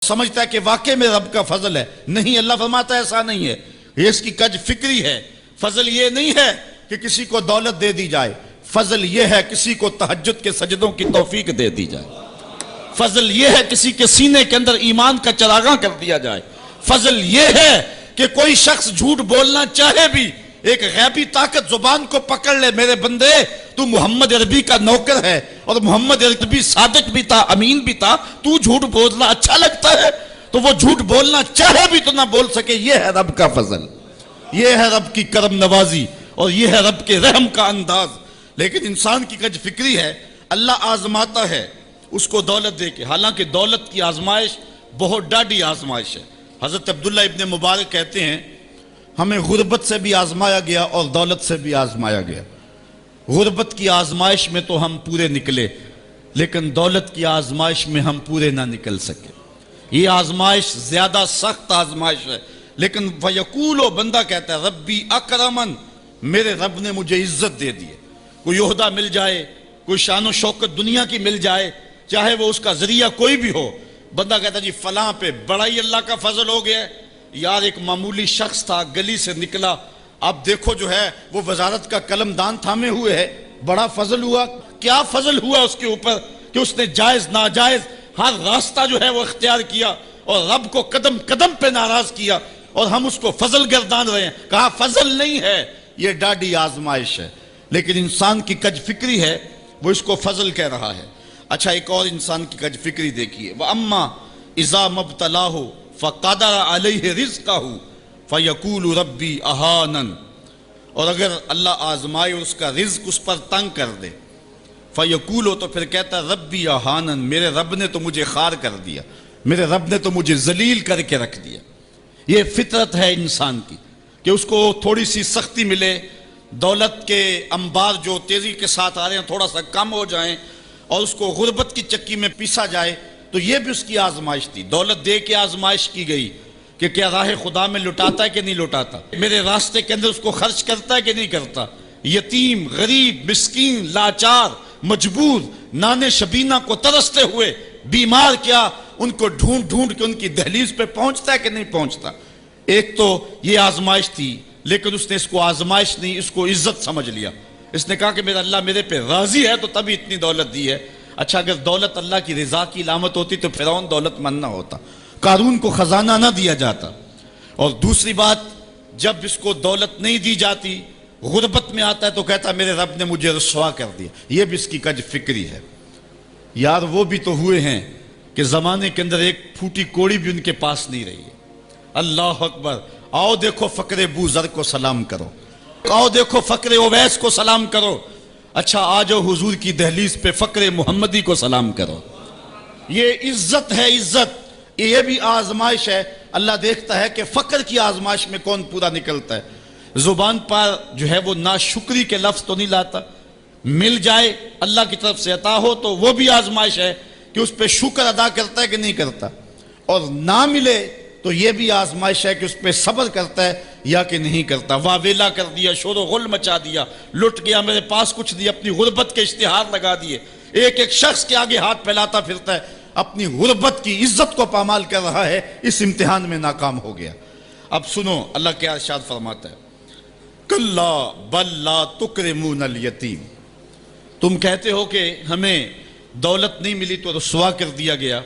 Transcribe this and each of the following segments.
سمجھتا ہے کہ واقعی میں رب کا فضل ہے. نہیں، اللہ فرماتا ہے ایسا نہیں ہے. یہ اس کی کج فکری ہے. فضل یہ نہیں ہے کہ کسی کو دولت دے دی جائے. فضل یہ ہے کسی کو تہجد کے سجدوں کی توفیق دے دی جائے. فضل یہ ہے کسی کے سینے کے اندر ایمان کا چراغاں کر دیا جائے. فضل یہ ہے کہ کوئی شخص جھوٹ بولنا چاہے بھی ایک غیبی طاقت زبان کو پکڑ لے، میرے بندے تو محمد عربی کا نوکر ہے اور محمد عربی صادق بھی تھا، امین بھی تھا، تو جھوٹ بولنا اچھا لگتا ہے، تو وہ جھوٹ بولنا چاہے بھی تو نہ بول سکے. یہ ہے رب کا فضل، یہ ہے رب کی کرم نوازی، اور یہ ہے رب کے رحم کا انداز. لیکن انسان کی کج فکری ہے. اللہ آزماتا ہے اس کو دولت دے کے، حالانکہ دولت کی آزمائش بہت ڈاڈی آزمائش ہے. حضرت عبداللہ ابن مبارک کہتے ہیں ہمیں غربت سے بھی آزمایا گیا اور دولت سے بھی آزمایا گیا. غربت کی آزمائش میں تو ہم پورے نکلے، لیکن دولت کی آزمائش میں ہم پورے نہ نکل سکے. یہ آزمائش زیادہ سخت آزمائش ہے. لیکن فیقول، بندہ کہتا ہے ربی اکرمن، میرے رب نے مجھے عزت دے دی ہے. کوئی عہدہ مل جائے، کوئی شان و شوکت دنیا کی مل جائے، چاہے وہ اس کا ذریعہ کوئی بھی ہو، بندہ کہتا ہے جی فلاں پہ بڑا ہی اللہ کا فضل ہو گیا ہے. یار ایک معمولی شخص تھا، گلی سے نکلا، اب دیکھو جو ہے وہ وزارت کا قلم دان تھامے ہوئے ہے، بڑا فضل ہوا. کیا فضل ہوا اس کے اوپر کہ اس نے جائز ناجائز ہر راستہ جو ہے وہ اختیار کیا اور رب کو قدم قدم پہ ناراض کیا، اور ہم اس کو فضل گردان رہے ہیں. کہا فضل نہیں ہے، یہ ڈاڈی آزمائش ہے. لیکن انسان کی کج فکری ہے، وہ اس کو فضل کہہ رہا ہے. اچھا، ایک اور انسان کی کج فکری دیکھیے. وَأَمَّا إِذَا مَبْتَلَاهُ فَقَدَرَ عَلَيْهِ رِزْقَهُ فَيَقُولُ رَبِّي أَهَانَنِ، اور اگر اللہ آزمائے اور اس کا رزق اس پر تنگ کر دے، فَيَقُولُ، تو پھر کہتا ہے رَبِّي أَهَانَنِ، میرے رب نے تو مجھے خار کر دیا، میرے رب نے تو مجھے ذلیل کر کے رکھ دیا. یہ فطرت ہے انسان کی کہ اس کو تھوڑی سی سختی ملے، دولت کے انبار جو تیزی کے ساتھ آ رہے ہیں تھوڑا سا کم ہو جائیں، اور اس کو غربت کی چکی میں پیسا جائے. تو یہ بھی اس کی آزمائش تھی. دولت دے کے آزمائش کی گئی کہ کیا راہ خدا میں لٹاتا ہے کہ نہیں لٹاتا، میرے راستے کے اندر اس کو خرچ کرتا ہے کہ نہیں کرتا. یتیم، غریب، مسکین، لاچار، مجبور، نانے شبینہ کو ترستے ہوئے، بیمار، کیا ان کو ڈھونڈ ڈھونڈ کے ان کی دہلیز پہ پہنچتا ہے کہ نہیں پہنچتا. ایک تو یہ آزمائش تھی، لیکن اس نے اس کو آزمائش نہیں، اس کو عزت سمجھ لیا. اس نے کہا کہ میرا اللہ میرے پہ راضی ہے تو تبھی اتنی دولت دی ہے. اچھا، اگر دولت اللہ کی رضا کی علامت ہوتی تو فرعون دولت مند نہ ہوتا، قارون کو خزانہ نہ دیا جاتا. اور دوسری بات، جب اس کو دولت نہیں دی جاتی، غربت میں آتا ہے تو کہتا ہے میرے رب نے مجھے رسوا کر دیا. یہ بھی اس کی کج فکری ہے. یار وہ بھی تو ہوئے ہیں کہ زمانے کے اندر ایک پھوٹی کوڑی بھی ان کے پاس نہیں رہی ہے. اللہ اکبر. آؤ دیکھو فقر بو ذر کو سلام کرو، آؤ دیکھو فقر اویس کو سلام کرو. اچھا، آجو حضور کی دہلیز پہ فقر محمدی کو سلام کرو. یہ عزت ہے، عزت. یہ بھی آزمائش ہے. اللہ دیکھتا ہے کہ فقر کی آزمائش میں کون پورا نکلتا ہے. زبان پر جو ہے وہ ناشکری کے لفظ تو نہیں لاتا، مل جائے اللہ کی طرف سے عطا ہو تو وہ بھی آزمائش ہے کہ اس پہ شکر ادا کرتا ہے کہ نہیں کرتا، اور نہ ملے تو یہ بھی آزمائش ہے کہ اس پہ صبر کرتا ہے یا کہ نہیں کرتا. واویلا کر دیا، شور و غل مچا دیا، لٹ گیا، میرے پاس کچھ دیا، اپنی غربت کے اشتہار لگا دیے. ایک ایک شخص کے آگے ہاتھ پھیلاتا پھرتا ہے، اپنی غربت کی عزت کو پامال کر رہا ہے، اس امتحان میں ناکام ہو گیا. اب سنو اللہ کیا ارشاد فرماتا ہے. کلا بل لا تکرمون الیتیم، تم کہتے ہو کہ ہمیں دولت نہیں ملی تو رسوا کر دیا گیا،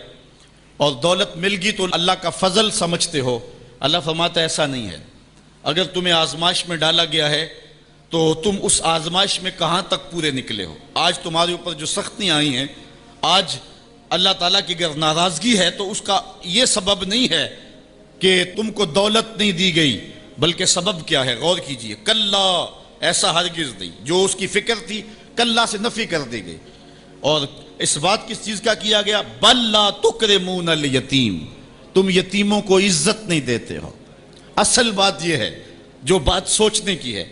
اور دولت مل گئی تو اللہ کا فضل سمجھتے ہو. اللہ فرماتا ہے ایسا نہیں ہے. اگر تمہیں آزمائش میں ڈالا گیا ہے تو تم اس آزمائش میں کہاں تک پورے نکلے ہو. آج تمہارے اوپر جو سختیاں آئی ہیں، آج اللہ تعالیٰ کی اگر ناراضگی ہے تو اس کا یہ سبب نہیں ہے کہ تم کو دولت نہیں دی گئی، بلکہ سبب کیا ہے؟ غور کیجئے. کلا، ایسا ہرگز نہیں. جو اس کی فکر تھی کلا سے نفی کر دی گئی. اور اس بات کس چیز کا کیا گیا؟ بل لا تکرمون الیتیم، تم یتیموں کو عزت نہیں دیتے ہو. اصل بات یہ ہے جو بات سوچنے کی ہے.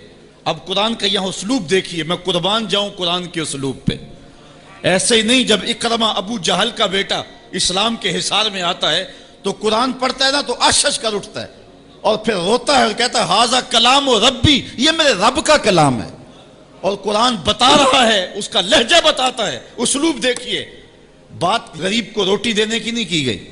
اب قرآن کا یہاں اسلوب دیکھیے، میں قربان جاؤں قرآن کے اسلوب پہ. ایسے ہی نہیں، جب اکرمہ ابو جہل کا بیٹا اسلام کے حصار میں آتا ہے تو قرآن پڑھتا ہے نا تو آشش کر اٹھتا ہے اور پھر روتا ہے اور کہتا ہے ہاذا کلام و ربی، یہ میرے رب کا کلام ہے. اور قرآن بتا رہا ہے، اس کا لہجہ بتاتا ہے. اسلوب دیکھیے. بات غریب کو روٹی دینے کی نہیں کی گئی،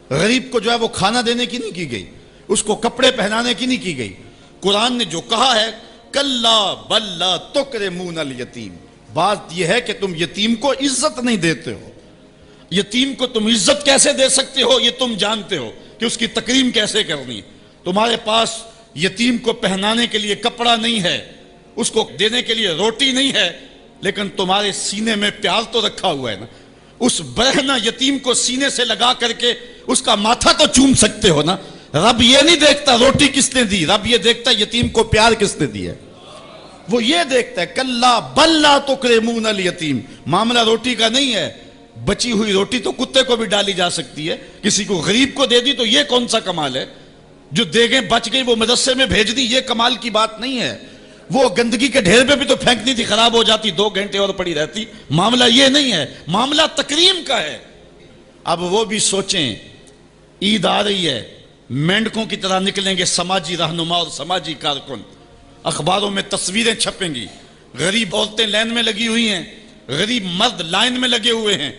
غریب کو جو ہے وہ کھانا دینے کی نہیں کی گئی، اس کو کپڑے پہنانے کی نہیں کی گئی۔ قرآن نے جو کہا ہے کلا بل لا تکرمون الیتیم، بات یہ ہے کہ تم یتیم کو عزت نہیں دیتے ہو۔ یتیم کو تم عزت کیسے دے سکتے ہو یہ تم جانتے ہو کہ اس کی تکریم کیسے کرنی ہے۔ تمہارے پاس یتیم کو پہنانے کے لیے کپڑا نہیں ہے، اس کو دینے کے لیے روٹی نہیں ہے، لیکن تمہارے سینے میں پیار تو رکھا ہوا ہے نا۔ اس برہنہ یتیم کو سینے سے لگا کر کے اس کا ماتھا تو چوم سکتے ہو نا۔ رب یہ نہیں دیکھتا روٹی کس نے دی، رب یہ دیکھتا یتیم کو پیار کس نے دیا ہے، وہ یہ دیکھتا ہے کلا بل لا تکرمون الیتیم۔ معاملہ روٹی کا نہیں ہے، بچی ہوئی روٹی تو کتے کو بھی ڈالی جا سکتی ہے، کسی کو غریب کو دے دی تو یہ کون سا کمال ہے؟ جو دیگیں بچ گئی وہ مدرسے میں بھیج دی، یہ کمال کی بات نہیں ہے۔ وہ گندگی کے ڈھیر پہ بھی تو پھینکنی تھی، خراب ہو جاتی 2 گھنٹے اور پڑی رہتی۔ معاملہ یہ نہیں ہے، معاملہ تکریم کا ہے۔ اب وہ بھی سوچیں، عید آ رہی ہے، مینڈکوں کی طرح نکلیں گے سماجی رہنما اور سماجی کارکن، اخباروں میں تصویریں چھپیں گی، غریب عورتیں لائن میں لگی ہوئی ہیں، غریب مرد لائن میں لگے ہوئے ہیں،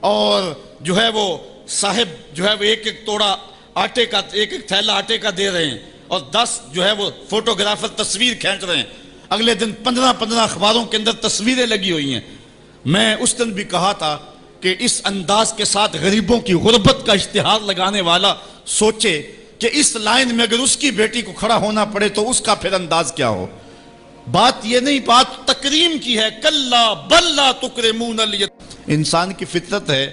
اور جو ہے وہ صاحب جو ہے وہ ایک ایک توڑا آٹے کا، ایک ایک تھیلا آٹے کا دے رہے ہیں، اور 10 جو ہے وہ فوٹوگرافر تصویر کھینچ رہے ہیں۔ اگلے دن 15 اخباروں کے اندر تصویریں لگی ہوئی ہیں۔ میں اس دن بھی کہا تھا کہ اس انداز کے ساتھ غریبوں کی غربت کا اشتہار لگانے والا سوچے کہ اس لائن میں اگر اس کی بیٹی کو کھڑا ہونا پڑے تو اس کا پھر انداز کیا ہو۔ بات یہ نہیں، بات تکریم کی ہے، کلا بل لا تکرمون الیتیم۔ انسان کی فطرت ہے،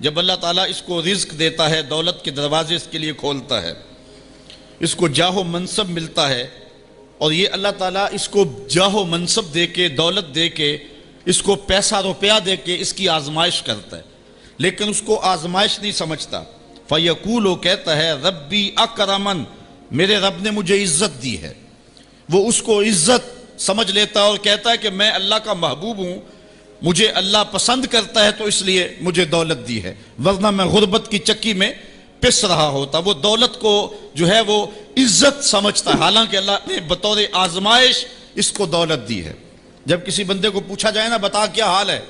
جب اللہ تعالیٰ اس کو رزق دیتا ہے، دولت کے دروازے اس کے لیے کھولتا ہے، اس کو جاہ و منصب ملتا ہے، اور یہ اللہ تعالیٰ اس کو جاہ و منصب دے کے، دولت دے کے، اس کو پیسہ روپیہ دے کے اس کی آزمائش کرتا ہے، لیکن اس کو آزمائش نہیں سمجھتا۔ فَيَقُولُ، وہ کہتا ہے ربی اکرمن، میرے رب نے مجھے عزت دی ہے۔ وہ اس کو عزت سمجھ لیتا ہے اور کہتا ہے کہ میں اللہ کا محبوب ہوں، مجھے اللہ پسند کرتا ہے تو اس لیے مجھے دولت دی ہے، ورنہ میں غربت کی چکی میں پس رہا ہوتا۔ وہ دولت کو جو ہے وہ عزت سمجھتا ہے، حالانکہ اللہ نے بطور آزمائش اس کو دولت دی ہے۔ جب کسی بندے کو پوچھا جائے نا بتا کیا حال ہے،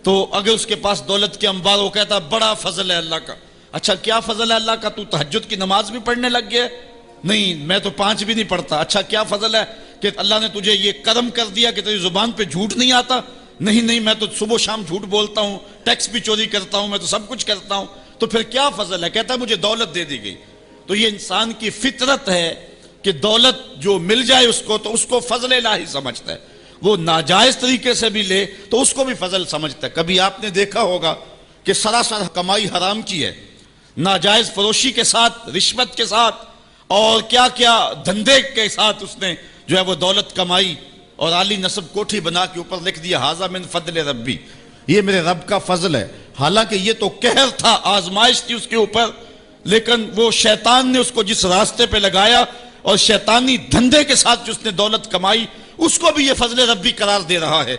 تو اگر اس کے پاس دولت کے انبار، وہ کہتا بڑا فضل ہے اللہ کا۔ اچھا کیا فضل ہے اللہ کا؟ تو تہجد کی نماز بھی پڑھنے لگ گیا؟ نہیں، میں تو 5 بھی نہیں پڑھتا۔ اچھا کیا فضل ہے کہ اللہ نے تجھے یہ کرم کر دیا کہ تیری زبان پہ جھوٹ نہیں آتا؟ نہیں، میں تو صبح و شام جھوٹ بولتا ہوں، ٹیکس بھی چوری کرتا ہوں، میں تو سب کچھ کرتا ہوں۔ تو پھر کیا فضل ہے؟ کہتا ہے مجھے دولت دے دی گئی۔ تو یہ انسان کی فطرت ہے کہ دولت جو مل جائے اس کو تو اس کو فضل الہی سمجھتا ہے، وہ ناجائز طریقے سے بھی لے تو اس کو بھی فضل سمجھتا ہے۔ کبھی آپ نے دیکھا ہوگا کہ سراسر کمائی حرام کی ہے، ناجائز فروشی کے ساتھ، رشوت کے ساتھ، اور کیا کیا دھندے کے ساتھ اس نے جو ہے وہ دولت کمائی، اور عالی نصب کوٹھی بنا کے اوپر لکھ دیا ھذا من فضل ربی، یہ میرے رب کا فضل ہے۔ حالانکہ یہ تو قہر تھا، آزمائش تھی اس کے اوپر، لیکن وہ شیطان نے اس کو جس راستے پہ لگایا اور شیطانی دھندے کے ساتھ جو اس نے دولت کمائی، اس کو بھی یہ فضل ربی قرار دے رہا ہے۔